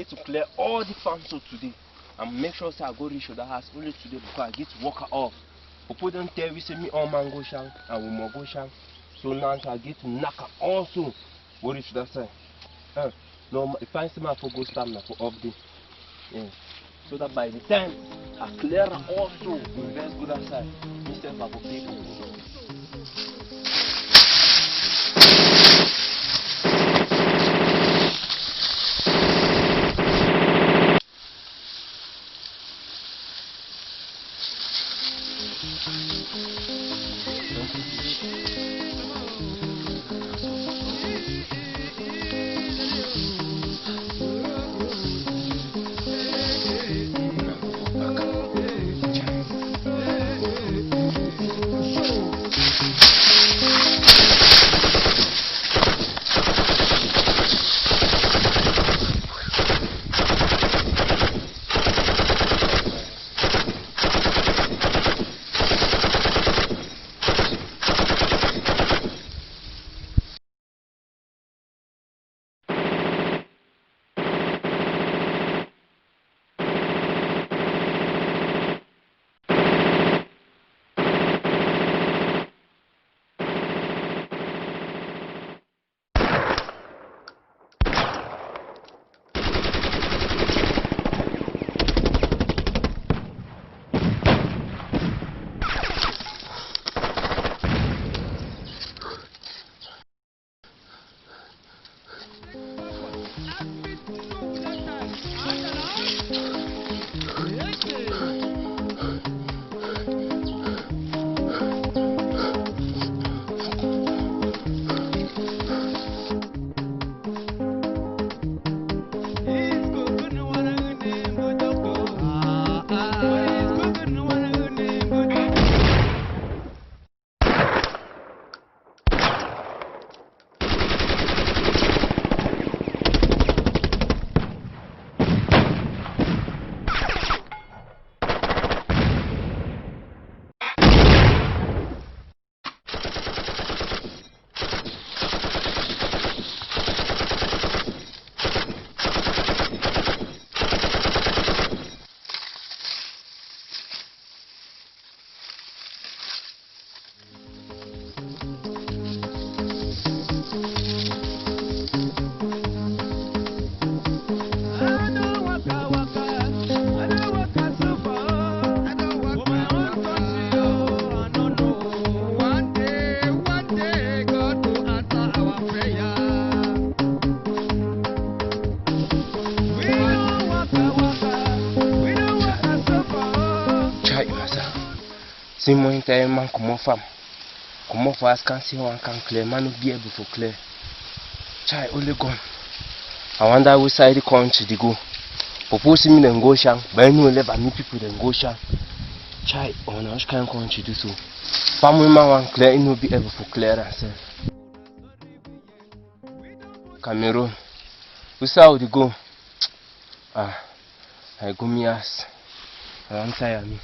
to clear all the farms so today. And make sure say I go reach that house only today because I get to work her off. Popo don't tell we say me all man go shank and we more go shank. So now I get to knock her also. What reach that side. No, if I see my for go stamina for update. Yeah. So that by the time I clear her also, invest good aside. Myself I go pay for. See more entire man come off farm. Come off fast can see one can clear. Man will be able to clear. Chai only gone. I wonder which side the country they go. Propose me then go shank. But I know never meet people then go shank. Chai on which kind of country do so. Family man want clear, he will be able to clear himself. Cameroon. We saw how they go. I go me ass. I don't tire me.